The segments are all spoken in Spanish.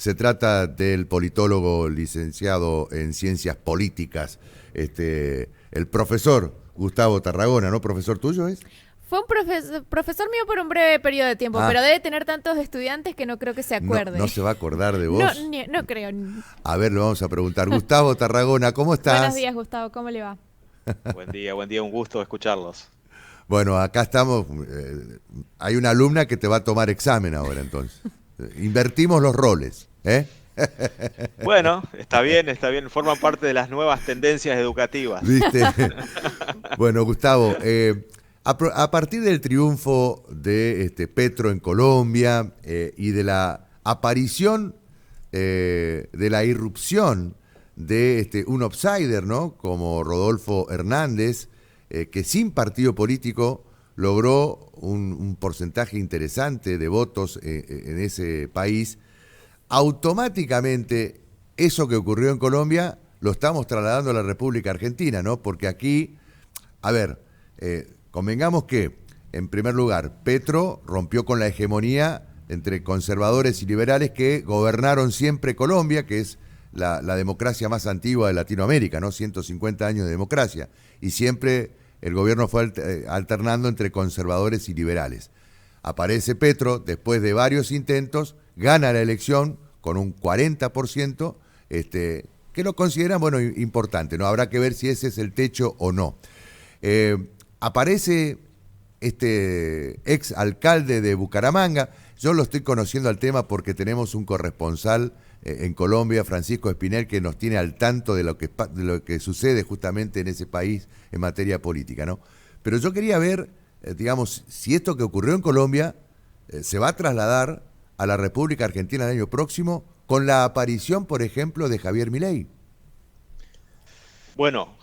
Se trata del politólogo licenciado en Ciencias Políticas, el profesor Gustavo Tarragona, ¿no? ¿Profesor tuyo es? Fue un profesor mío por un breve periodo de tiempo, pero Ah, debe tener tantos estudiantes que no creo que se no, no acuerde. se va a acordar de No, vos. no creo. A ver, le vamos a preguntar. Gustavo Tarragona, ¿cómo Buenos estás? días, Gustavo, ¿cómo le va? Buen día, un gusto escucharlos. Bueno, acá estamos. Hay una alumna que te va a tomar examen ahora, entonces. Invertimos los roles, ¿eh? Bueno, está bien, forman parte de las nuevas tendencias educativas. ¿Viste? Bueno, Gustavo, a partir del triunfo de Petro en Colombia y de la aparición, de la irrupción de un outsider, ¿no? Como Rodolfo Hernández, que sin partido político logró un porcentaje interesante de votos en ese país, automáticamente eso que ocurrió en Colombia lo estamos trasladando a la República Argentina, ¿no? Porque aquí, a ver, convengamos que, en primer lugar, Petro rompió con la hegemonía entre conservadores y liberales que gobernaron siempre Colombia, que es la democracia más antigua de Latinoamérica, ¿no? 150 años de democracia. Y siempre el gobierno fue alternando entre conservadores y liberales. Aparece Petro, después de varios intentos, gana la elección con un 40%, que lo consideran, bueno, importante, ¿no? Habrá que ver si ese es el techo o no. Aparece este ex alcalde de Bucaramanga. Yo lo estoy conociendo al tema porque tenemos un corresponsal en Colombia, Francisco Espinel, que nos tiene al tanto de lo que sucede justamente en ese país en materia política, ¿no? Pero yo quería ver, digamos, si esto que ocurrió en Colombia se va a trasladar a la República Argentina el año próximo con la aparición, por ejemplo, de Javier Milei. Bueno,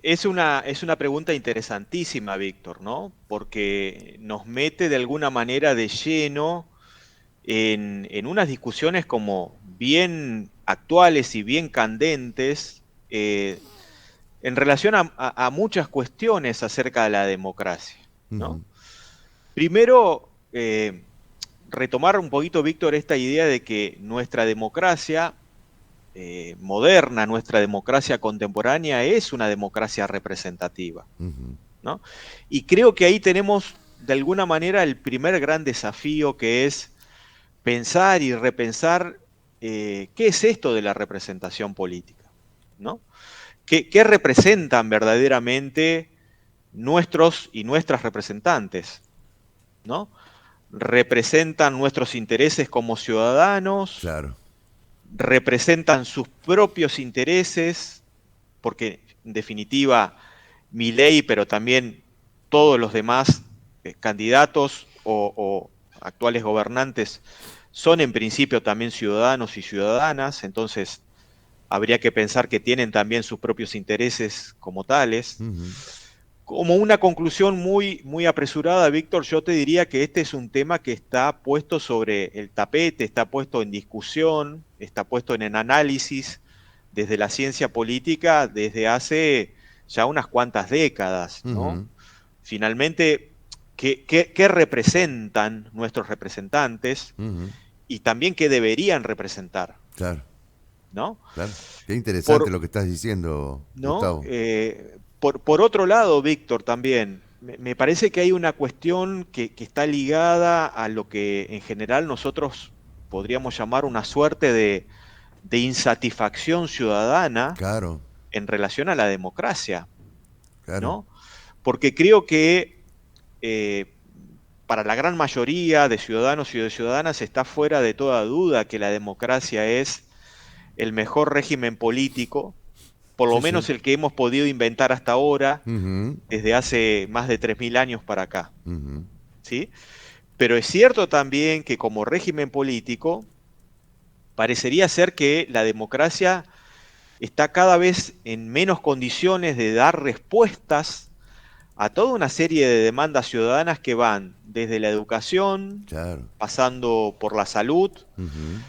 es una pregunta interesantísima, Víctor, ¿no? Porque nos mete de alguna manera de lleno en unas discusiones como bien actuales y bien candentes en relación a muchas cuestiones acerca de la democracia, ¿no? Ujú, Primero, retomar un poquito, Víctor, esta idea de que nuestra democracia moderna, nuestra democracia contemporánea es una democracia representativa, ujú. ¿no? Y creo que ahí tenemos de alguna manera el primer gran desafío, que es pensar y repensar qué es esto de la representación política, ¿no? ¿Qué representan verdaderamente nuestros y nuestras representantes, ¿no? ¿Representan nuestros intereses como ciudadanos? Claro. ¿Representan sus propios intereses? Porque en definitiva, Milei, pero también todos los demás candidatos o actuales gobernantes son en principio también ciudadanos y ciudadanas, entonces habría que pensar que tienen también sus propios intereses como tales. Ujú. Como una conclusión muy apresurada, Víctor, yo te diría que este es un tema que está puesto sobre el tapete, está puesto en discusión, está puesto en análisis desde la ciencia política desde hace ya unas cuantas décadas, ¿no? Ujú. Finalmente, ¿qué representan nuestros representantes Ujú. y también qué deberían representar, Claro, ¿no? claro. Qué interesante Por, lo que estás diciendo, ¿no? Gustavo. Por otro lado, Víctor, también, me parece que hay una cuestión que está ligada a lo que en general nosotros podríamos llamar una suerte de insatisfacción ciudadana Claro, en relación a la democracia, claro. ¿no? Porque creo que eh, para la gran mayoría de ciudadanos y de ciudadanas está fuera de toda duda que la democracia es el mejor régimen político, por lo Sí, sí. menos el que hemos podido inventar hasta ahora, Ujú, desde hace más de 3000 años para acá, ujú, ¿sí? Pero es cierto también que como régimen político, parecería ser que la democracia está cada vez en menos condiciones de dar respuestas a toda una serie de demandas ciudadanas que van desde la educación, claro. pasando por la salud, Ujú,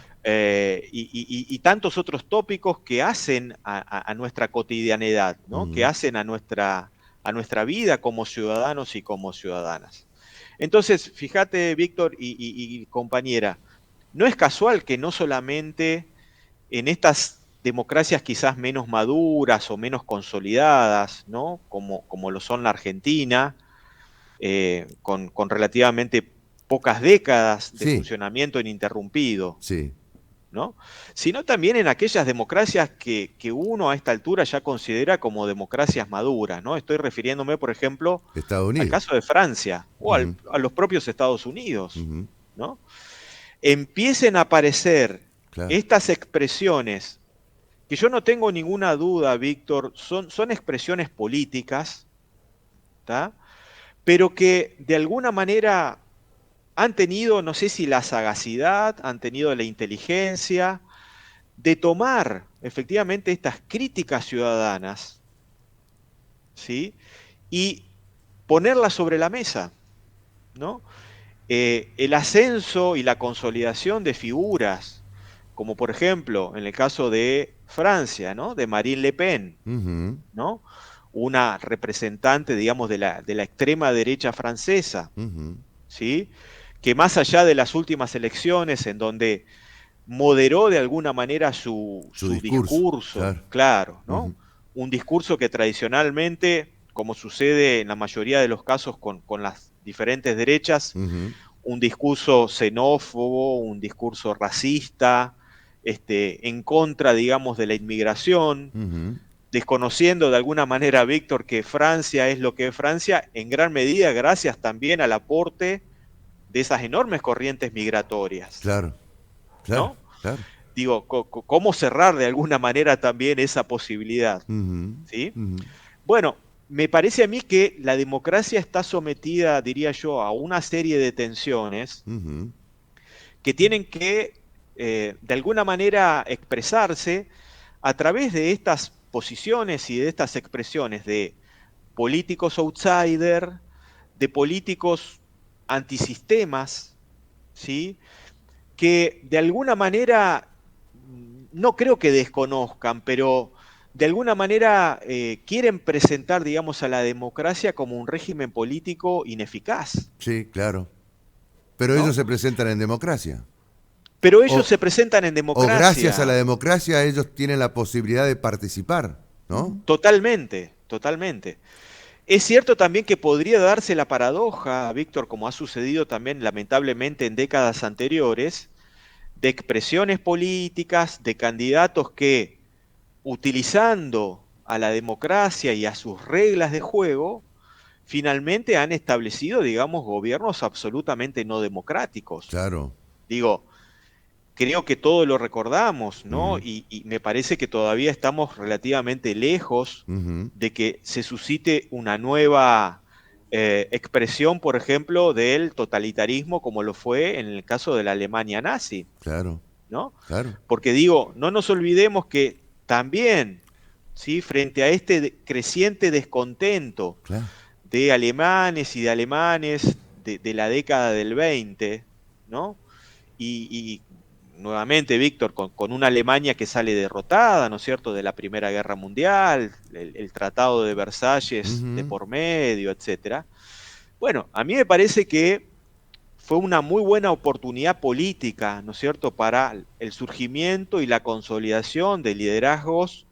y tantos otros tópicos que hacen a nuestra cotidianidad, ¿no? Que ujú. hacen a nuestra vida como ciudadanos y como ciudadanas. Entonces, fíjate, Víctor y compañera, no es casual que no solamente en estas democracias quizás menos maduras o menos consolidadas, ¿no? Como lo son la Argentina, con relativamente pocas décadas de Sí, funcionamiento ininterrumpido, sí. ¿no? Sino también en aquellas democracias que uno a esta altura ya considera como democracias maduras, ¿no? Estoy refiriéndome, por ejemplo, Estados al Unidos. caso de Francia o Ujú, a los propios Estados Unidos, ujú, ¿no? Empiecen a aparecer claro. estas expresiones, que yo no tengo ninguna duda, Víctor, son expresiones políticas, ¿tá? Pero que de alguna manera han tenido, no sé si la sagacidad, han tenido la inteligencia de tomar efectivamente estas críticas ciudadanas, ¿sí? Y ponerlas sobre la mesa, ¿no? El ascenso y la consolidación de figuras, como por ejemplo en el caso de Francia, ¿no? De Marine Le Pen, Ujú, ¿no? Una representante, digamos, de la extrema derecha francesa, ujú. ¿sí? Que más allá de las últimas elecciones en donde moderó de alguna manera su, Su su discurso, discurso, claro. claro, ¿no? Ujú, Un discurso que tradicionalmente, como sucede en la mayoría de los casos con las diferentes derechas, ujú, un discurso xenófobo, un discurso racista, en contra, digamos, de la inmigración, ujú. desconociendo de alguna manera, Víctor, que Francia es lo que es Francia, en gran medida gracias también al aporte de esas enormes corrientes migratorias, Claro, claro, ¿no? claro. Digo, ¿cómo cerrar de alguna manera también esa posibilidad? Ujú, ¿Sí? ujú, Bueno, me parece a mí que la democracia está sometida, diría yo, a una serie de tensiones ujú, que tienen que, de alguna manera, expresarse a través de estas posiciones y de estas expresiones de políticos outsider, de políticos antisistemas, ¿sí? Que de alguna manera, no creo que desconozcan, pero de alguna manera quieren presentar, digamos, a la democracia como un régimen político ineficaz, sí, claro. Pero ellos ¿no? se presentan en democracia. Pero ellos O, se presentan en o gracias a la democracia, democracia ellos tienen la posibilidad de participar, ¿no? totalmente, totalmente. Es cierto también que podría darse la paradoja, Víctor, como ha sucedido también lamentablemente en décadas anteriores, de expresiones políticas, de candidatos que, utilizando a la democracia y a sus reglas de juego, finalmente han establecido, digamos, gobiernos absolutamente no democráticos. Claro. Digo, creo que todos lo recordamos, ¿no? Ujú, Y me parece que todavía estamos relativamente lejos ujú, de que se suscite una nueva expresión, por ejemplo, del totalitarismo como lo fue en el caso de la Alemania nazi, claro, ¿no? claro, Porque digo, no nos olvidemos que también, ¿sí? Frente a este creciente descontento claro. de alemanes y de alemanes de la década del 20, ¿no? Y nuevamente, Víctor, con una Alemania que sale derrotada, ¿no es cierto?, de la Primera Guerra Mundial, el Tratado de Versalles de Ujú, por medio, etcétera. Bueno, a mí me parece que fue una muy buena oportunidad política, ¿no es cierto?, para el surgimiento y la consolidación de liderazgos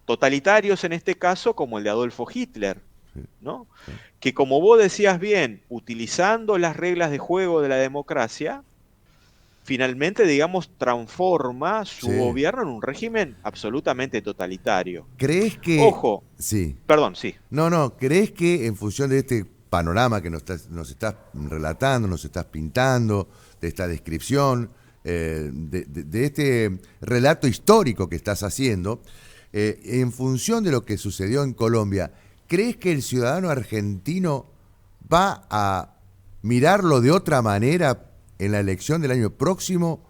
totalitarios, en este caso, como el de Adolfo Hitler, sí, ¿no? claro. Que como vos decías bien, utilizando las reglas de juego de la democracia, finalmente, digamos, transforma su Sí. gobierno en un régimen absolutamente totalitario. ¿Crees que... Ojo, Sí. perdón, sí. No, no, ¿crees que en función de este panorama que nos estás relatando, nos estás pintando, de esta descripción, de este relato histórico que estás haciendo, en función de lo que sucedió en Colombia, ¿crees que el ciudadano argentino va a mirarlo de otra manera en la elección del año próximo?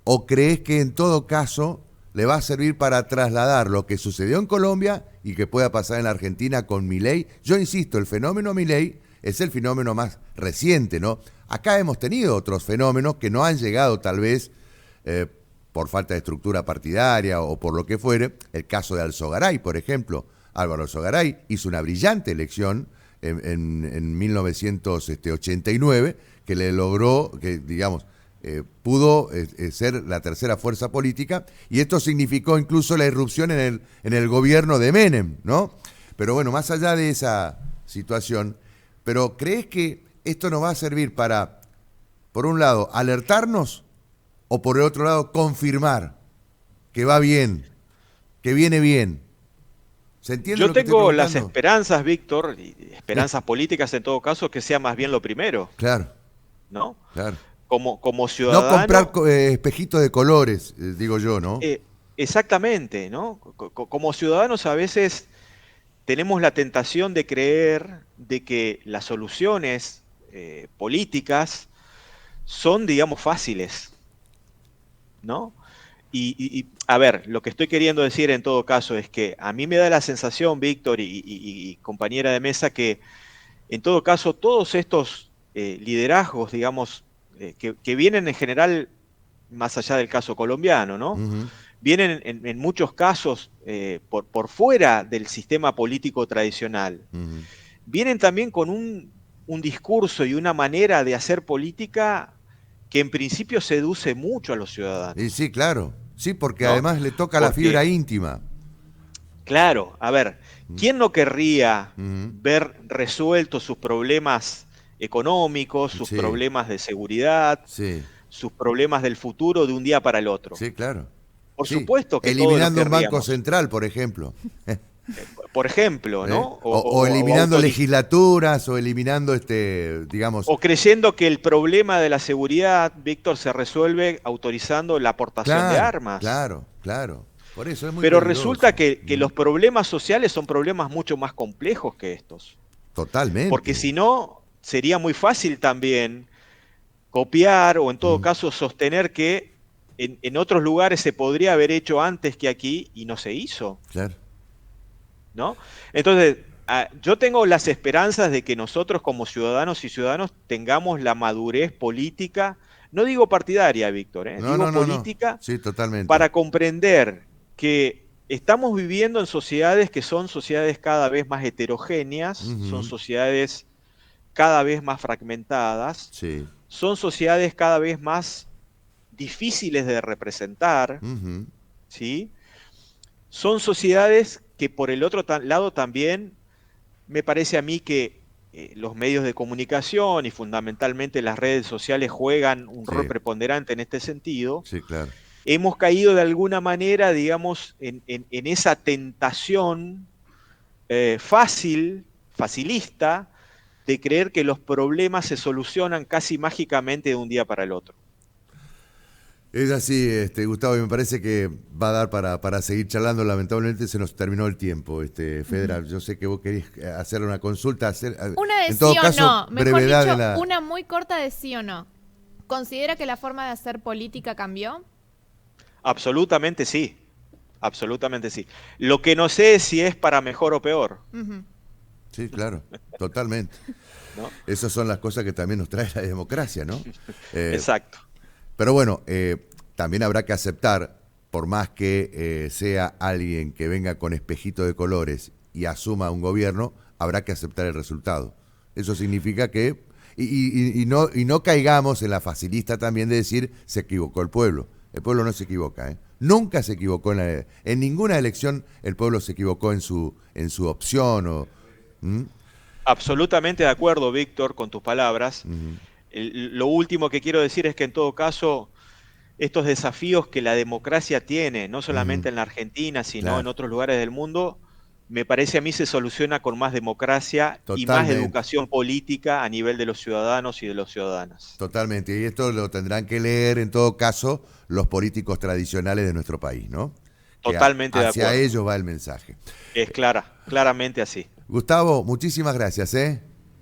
¿O crees que en todo caso le va a servir para trasladar lo que sucedió en Colombia y que pueda pasar en la Argentina con Milei? Yo insisto, el fenómeno Milei es el fenómeno más reciente, ¿no? Acá hemos tenido otros fenómenos que no han llegado tal vez eh, por falta de estructura partidaria o por lo que fuere. El caso de Alzogaray, por ejemplo. Álvaro Alzogaray hizo una brillante elección en 1989 que le logró, que digamos, pudo ser la tercera fuerza política, y esto significó incluso la irrupción en el gobierno de Menem, ¿no? Pero bueno, más allá de esa situación, ¿pero crees que esto nos va a servir para, por un lado, alertarnos, o por el otro lado, confirmar que va bien, que viene bien? ¿Se entiende Yo lo que estoy tengo las preguntando? esperanzas, Víctor, y esperanzas políticas en todo caso, que sea más bien lo primero, Claro, ¿no? claro. Como No ciudadano, comprar espejitos de colores, digo yo, ¿no? exactamente, ¿no? Como ciudadanos a veces tenemos la tentación de creer de que las soluciones políticas son, digamos, fáciles, ¿no? A ver, lo que estoy queriendo decir en todo caso es que a mí me da la sensación, Víctor y compañera de mesa, que en todo caso todos estos liderazgos, digamos, que vienen en general, más allá del caso colombiano, ¿no? Ujú. Vienen en muchos casos por fuera del sistema político tradicional. Ujú. Vienen también con un discurso y una manera de hacer política que en principio seduce mucho a los Y ciudadanos, sí, claro. Sí, porque ¿no? además le toca la fibra Porque, íntima. claro, a ver, ¿quién no querría Ujú. ver resueltos sus problemas económicos, sus Sí, problemas de seguridad, sí, sus problemas del futuro de un día para el otro? sí, claro. Por Sí, supuesto que todos lo eliminando un banco querríamos. central, por ejemplo. Por ejemplo, ¿Eh? ¿no? O eliminando legislaturas, o eliminando, digamos, O creyendo que el problema de la seguridad, Víctor, se resuelve autorizando la aportación de claro, armas. claro, claro. Por eso es muy Pero resulta peligroso. que los problemas sociales son problemas mucho más complejos que estos. Porque Totalmente. si no, sería muy fácil también copiar o en todo Mm, caso sostener que en otros lugares se podría haber hecho antes que aquí y no se hizo, claro. ¿no? Entonces, yo tengo las esperanzas de que nosotros como ciudadanos y ciudadanos tengamos la madurez política, no digo partidaria, Víctor, No, digo no, no, no. política, Sí, totalmente. para comprender que estamos viviendo en sociedades que son sociedades cada vez más heterogéneas, son Ujú. sociedades cada vez más fragmentadas, Sí. son sociedades cada vez más difíciles de representar, Ujú. ¿sí? Son sociedades que por el otro lado también me parece a mí que los medios de comunicación y fundamentalmente las redes sociales juegan un rol Sí, preponderante en este sentido. sí, claro. Hemos caído de alguna manera, digamos, en esa tentación facilista, de creer que los problemas se solucionan casi mágicamente de un día para el otro. Es así, Gustavo, y me parece que va a dar para seguir charlando. Lamentablemente se nos terminó el tiempo, Federal. Yo sé que vos querés hacer una consulta, Una de en sí todo o caso, no. Mejor brevedad de dicho, la... una muy corta de sí o no. ¿Considera que la forma de hacer política cambió? Absolutamente sí, absolutamente sí. Lo que no sé es si es para mejor o peor, Ujú. Sí, claro, totalmente. ¿no? Esas son las cosas que también nos trae la democracia, ¿no? Eh, Exacto. pero bueno, también habrá que aceptar, por más que sea alguien que venga con espejito de colores y asuma un gobierno, habrá que aceptar el resultado. Eso significa que... y no caigamos en la facilista también de decir se equivocó el pueblo. El pueblo no se equivoca, ¿eh? Nunca se equivocó en ninguna elección. El pueblo se equivocó en su opción. ¿Mm? Absolutamente de acuerdo, Víctor, con tus palabras. Ujú. Lo último que quiero decir es que en todo caso, estos desafíos que la democracia tiene, no Ujú. solamente en la Argentina, sino en Claro, otros lugares del mundo, me parece a mí se soluciona con más democracia y más totalmente, educación política a nivel de los ciudadanos y de las ciudadanas. totalmente. Y esto lo tendrán que leer en todo caso los políticos tradicionales de nuestro país, ¿no? Que Totalmente de hacia acuerdo. ellos va el mensaje. Es claramente así. Gustavo, muchísimas gracias, ¿eh?